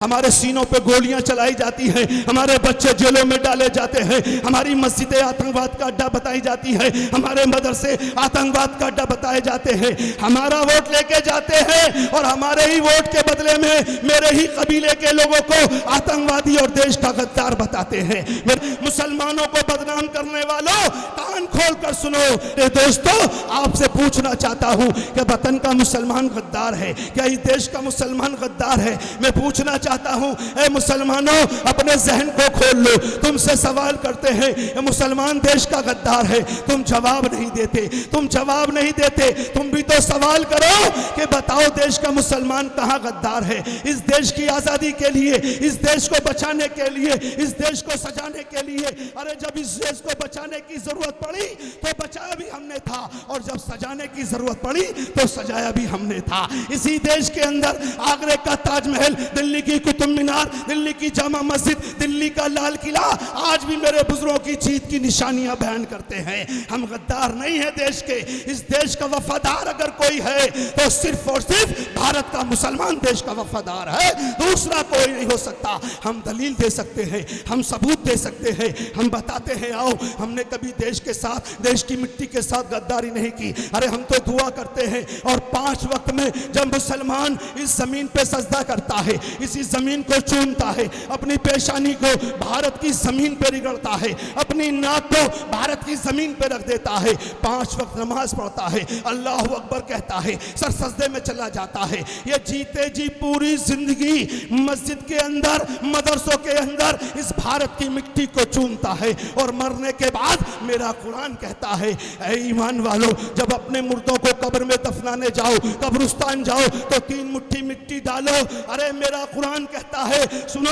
हमारे सीनों पे गोलियां चलाई जाती हैं, हमारे बच्चे जेलों में डाले जाते हैं, हमारी मस्जिदें आतंकवाद का अड्डा बताई जाती है, हमारे मदरसे आतंकवाद का अड्डा बताए जाते हैं। हमारा वोट लेके जाते हैं और हमारे ही वोट के बदले में मेरे ही कबीले के लोगों को आतंकवादी और देश का गद्दार बताते हैं। मुसलमानों को बदनाम करने वालों, कान खोल कर सुनो। दोस्तों, आपसे पूछना चाहता हूं कि वतन का मुसलमान गद्दार है क्या? इस देश का मुसलमान गद्दार है? मैं पूछना चाहता हूं, ए मुसलमानों, अपने जहन को खोल लो। तुमसे सवाल करते हैं, मुसलमान देश का गद्दार है, तुम जवाब नहीं देते, तुम जवाब नहीं देते। तुम भी तो सवाल करो कि बताओ देश का मुसलमान कहां गद्दार है? इस देश की आजादी के लिए, इस देश को बचाने के लिए, इस देश को सजाने के लिए, अरे जब इस देश को बचाने की जरूरत पड़ी तो बचाया भी हमने था, और जब सजाने की जरूरत पड़ी तो सजाया भी हमने था। इसी देश के अंदर आगरे का ताजमहल, दिल्ली की कुतुब मीनार, दिल्ली की जामा मस्जिद, दिल्ली का लाल किला आज भी मेरे बुजुर्गों की जीत की निशानियां बयान करते हैं। हम गद्दार नहीं है देश के। इस देश का वफादार अगर कोई है तो सिर्फ और सिर्फ भारत का मुसलमान देश का वफादार है, दूसरा कोई नहीं हो सकता। हम दलील दे सकते हैं, हम सबूत दे सकते हैं, हम बताते हैं आओ हमने कभी देश के साथ, देश की मिट्टी के साथ गद्दारी नहीं की। अरे हम तो दुआ करते हैं, और 5 वक्त में जब मुसलमान इस जमीन पे सजदा करता है, इसी जमीन को चूमता है, अपनी पेशानी को भारत की जमीन पे रगड़ता है, अपनी नाक को भारत की जमीन पे रख देता है, 5 वक्त नमाज पढ़ता है, अल्लाह अकबर कहता है, सर सजदे में चला जाता है। ये जीते जी पूरी जिंदगी मस्जिद के अंदर, मदरसों के अंदर इस भारत की मिट्टी को चूमता है, और मरने के बाद मेरा कुरान कहता है, ऐ ईमान वालों, जब अपने मुर्दों को कब्र में दफनाने जाओ, कब्रिस्तान जाओ, तो 3 मुट्ठी मिट्टी डालो। अरे मेरा कुरान कहता है, सुनो,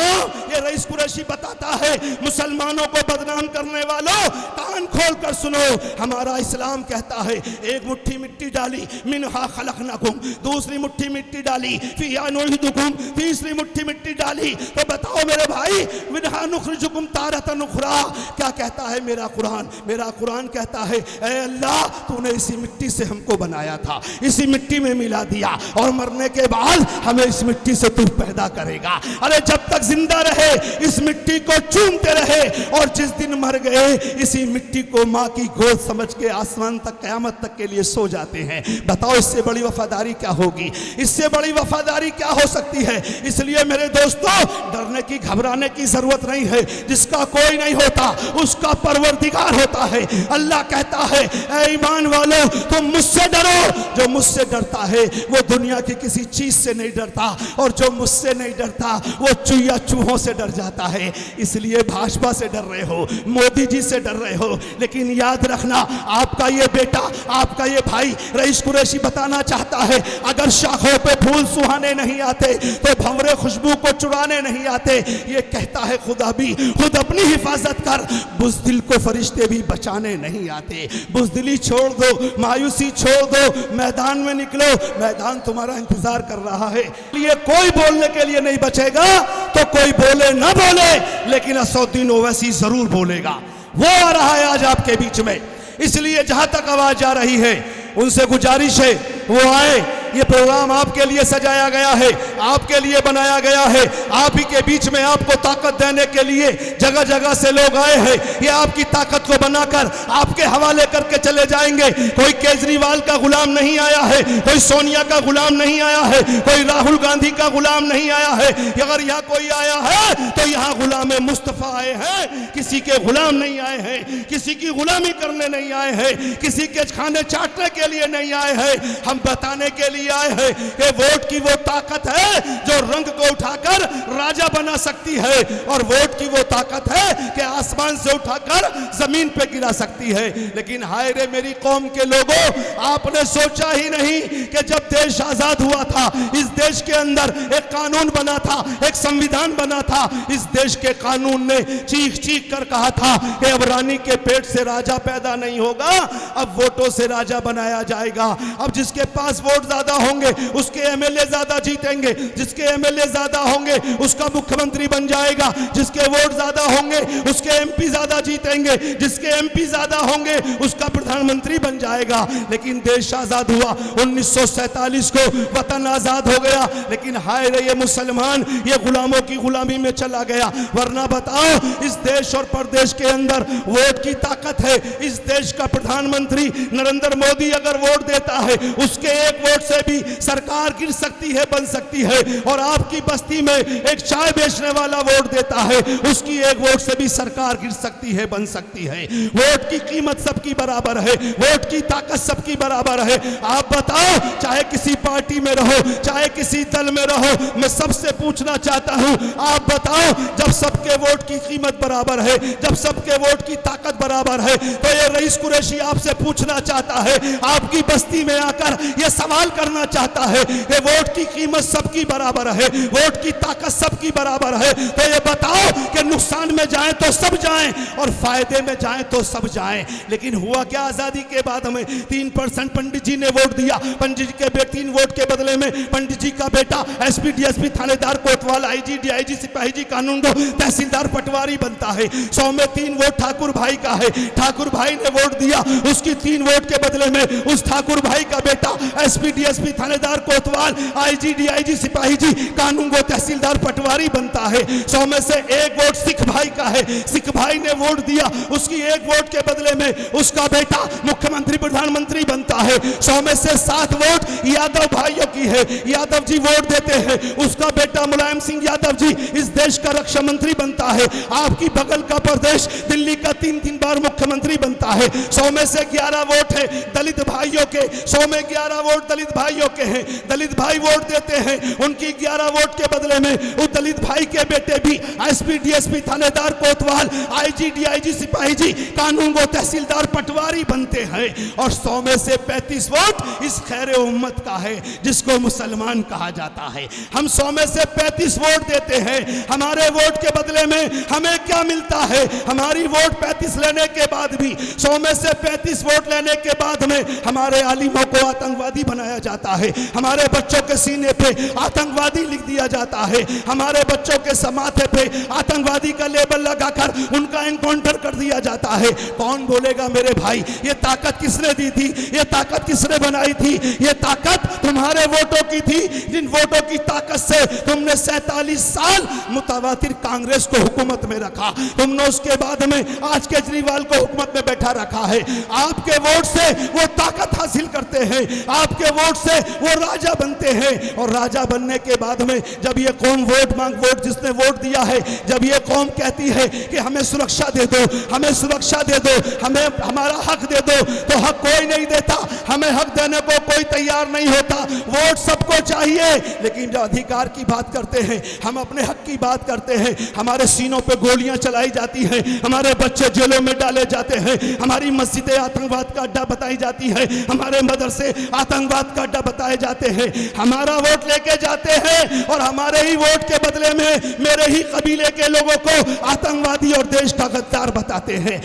ये रईस कुरैशी बताता है, मुसलमानों को बदनाम करने वालों, कान खोल कर सुनो। हमारा इस्लाम कहता है, एक मुट्ठी मिट्टी डाली, मिनहा खलकनाकुम, दूसरी मुट्ठी मिट्टी डाली, फिया नुईदुकुम, तीसरी मुट्ठी मिट्टी डाली, तो बताओ मेरे भाई, मिनहा नुखरिजुकुम तारतन उखरा। क्या कहता है मेरा कुरान? मेरा कुरान कहता है, ऐ अल्लाह, तूने इसी मिट्टी से हमको बनाया था, इसी मिट्टी में मिला दिया, और मरने के बाद हमें इस मिट्टी से तू पैदा करेगा। अरे जब तक जिंदा रहे इस मिट्टी को चूमते रहे, और जिस दिन मर गए इसी मिट्टी को माँ की गोद समझ के आसमान तक, कयामत तक के लिए सो जाते हैं। बताओ इससे बड़ी वफादारी क्या होगी? इससे बड़ी वफादारी क्या हो सकती है? इसलिए मेरे दोस्तों, डरने की, घबराने की जरूरत नहीं है। जिसका कोई नहीं होता उसका परवरदिगार होता है। अल्लाह कहता है, ऐ ईमान वालों, तुम मुझसे डरो। जो मुझसे डरता है वो दुनिया की किसी चीज से नहीं डरता, और जो मुझसे नहीं डरता वो चूहा चूहों से डर जाता है। इसलिए भाजपा से डर रहे हो, मोदी जी से डर रहे हो, लेकिन याद रखना, आपका ये बेटा, आपका ये भाई रईस कुरैशी बताना चाहता है, अगर शाखों पे फूल सुहाने नहीं आते तो भंवरे खुशबू को चुराने नहीं आते। ये कहता है खुदा भी, खुद अपनी हिफाजत कर, बुज़दिल को फरिश्ते भी बचाने नहीं आते। बुज़दिली छोड़ दो, मायूसी छोड़ दो, मैदान में निकलो, मैदान तुम्हारा इंतजार कर रहा है। ये कोई बोलने के लिए नहीं बचेगा, तो कोई बोले ना बोले, लेकिन असदुद्दीन ओवैसी जरूर बोलेगा। वो आ रहा है आज आपके बीच में। इसलिए जहां तक आवाज आ रही है, उनसे गुजारिश है वो आए। ये प्रोग्राम आपके लिए सजाया गया है, आपके लिए बनाया गया है। आप ही के बीच में आपको ताकत देने के लिए जगह जगह से लोग आए हैं। ये आपकी ताकत को बनाकर आपके हवाले करके चले जाएंगे। कोई केजरीवाल का गुलाम नहीं आया है, कोई सोनिया का गुलाम नहीं आया है, कोई राहुल गांधी का गुलाम नहीं आया है। अगर यहाँ कोई आया है तो यहाँ गुलाम मुस्तफा आए हैं, किसी के गुलाम नहीं आए हैं, किसी की गुलामी करने नहीं आए हैं, किसी के खाने चाटने के लिए नहीं आए हैं। हम बताने के लिए आए हैं कि वोट की वो ताकत है जो रंग को उठाकर राजा बना सकती है, और वोट की वो ताकत है कि आसमान से उठाकर जमीन पे गिरा सकती है। लेकिन हाय रे मेरी कौम के लोगों, आपने सोचा ही नहीं कि जब देश आजाद हुआ था, इस देश के अंदर एक कानून बना था, एक संविधान बना था। इस देश के कानून ने चीख चीख कर कहा था कि अब रानी के पेट से राजा पैदा नहीं होगा, अब वोटों से राजा बनाया जाएगा। अब जिसके पास वोट ज्यादा होंगे उसके एमएलए ज्यादा जीतेंगे, जिसके एमएलए ज्यादा होंगे उसका मुख्यमंत्री बन जाएगा, जिसके वोट ज्यादा होंगे उसके एमपी ज्यादा जीतेंगे, जिसके एमपी ज्यादा होंगे उसका प्रधानमंत्री बन जाएगा। लेकिन देश आजाद हुआ 1947 को, वतन आजाद हो गया, लेकिन हाय रे ये मुसलमान ये गुलामों की गुलामी में चला गया। वरना बताओ इस देश और प्रदेश के अंदर वोट की ताकत है। इस देश का प्रधानमंत्री नरेंद्र मोदी अगर वोट देता है उसके एक वोट से भी सरकार गिर सकती है, बन सकती है। और आपकी बस्ती में एक चाय बेचने वाला वोट देता है उसकी एक वोट से भी सरकार गिर सकती है, बन सकती है। वोट की कीमत सबकी बराबर है, वोट की ताकत सबकी बराबर है। आप बताओ चाहे किसी पार्टी में रहो चाहे किसी दल में रहो, मैं सबसे पूछना चाहता हूं आप बताओ जब सबके वोट की कीमत बराबर है, जब सबके वोट की ताकत बराबर है, तो ये रईस कुरैशी आपसे पूछना चाहता है, आपकी बस्ती में आकर ये सवाल करना चाहता है कि वोट की कीमत सबकी बराबर है, वोट की ताकत सबकी बराबर है, तो ये बताओ कि नुकसान में जाएं तो सब जाएं और फायदे में जाएं तो सब जाएं। लेकिन हुआ क्या आजादी के बाद में 3% पंडित जी ने वोट दिया। पंडित जी के 3 वोट के बदले में पंडित जी का बेटा एसपी डीएसपी थानेदार कोतवाल आईजी डीआईजी सिपाही जी कानूनगो तहसीलदार पटवारी बनता है। 100 में 3 वोट ठाकुर भाई का है। ठाकुर भाई ने वोट दिया, उसकी 3 वोट के बदले में उस ठाकुर भाई का बेटा एसपी डीएसपी थानेदार कोतवाल आईजी डीआईजी सिपाही जी कानूनगो तहसीलदार पटवारी बनता है। 100 में से 1 वोट सिख भाई का है। सिख भाई ने वोट दिया, उसकी 1 वोट के बदले में उसका बेटा मुख्यमंत्री प्रधानमंत्री बनता है। 100 में से 7 वोट यादव भाइयों की है। यादव जी वोट देते हैं, उसका बेटा मुलायम सिंह यादव जी इस देश का रक्षा मंत्री बनता है। आपकी बगल का प्रदेश दिल्ली का 3 बार मुख्यमंत्री बनता है। 100 में से 11 वोट है दलित भाइयों के। 100 में 11 वोट दलित भाइयों के हैं। दलित भाई वोट देते हैं, उनकी 11 वोट के बदले में उस दलित भाई के बेटे भी एसपी डीएसपी थानेदार कोतवाल आईजी डीआईजी सिपाही जी कानूनगो तहसीलदार पटवारी बनते हैं। और 100 में से 35 वोट इस खैर उम्मत का है जिसको मुसलमान कहा जाता है। हम 100 में से 35 वोट देते हैं, हमारे वोट के बदले में हमें क्या मिलता है? हमारी वोट 35 लेने के बाद भी 100 में से 35 वोट लेने के बाद में हमारे आलिमों को आतंकवादी बनाया जाता है। हमारे बच्चों के सीने पे आतंकवादी लिख दिया जाता है। हमारे बच्चों के माथे पे आतंकवादी का लेबल लगाकर उनका एनकाउंटर कर दिया जाता है। कौन बोलेगा मेरे भाई ये ताकत किसने दी थी? ये ताकत किसने बनाई थी? ये ताकत तुम्हारे वोटों की थी, जिन वोटों की ताकत से तुमने 47 साल मुतवातिर कांग्रेस को हुकूमत में रखा। तुमने उसके बाद में आज केजरीवाल को हुकूमत में बैठा रखा है। आपके वोट से वो ताकत हासिल करते हैं, आपके वोट से वो राजा बनते हैं। और राजा बनने के बाद में जब ये कौम वोट मांग वोट जिसने वोट दिया है, जब ये कौम कहती है कि हमें सुरक्षा दे दो, हमें सुरक्षा दे दो, हमें हमारा हक दे दो, तो हक कोई नहीं देता। हमें हक देने को कोई तैयार नहीं होता। वोट सबको चाहिए, लेकिन जब अधिकार की बात करते हैं, हम अपने हक की बात करते हैं, हमारे सीनों पे गोलियां चलाई जाती हैं, हमारे बच्चे जेलों में डाले जाते हैं, हमारी मस्जिदें आतंकवाद का अड्डा बताई जाती है, हमारे मदरसे आतंकवाद का अड्डा बताए जाते हैं। हमारा वोट लेके जाते हैं और हमारे ही वोट के बदले में मेरे ही कबीले के लोगों को आतंकवादी और देश का गद्दार बताते हैं।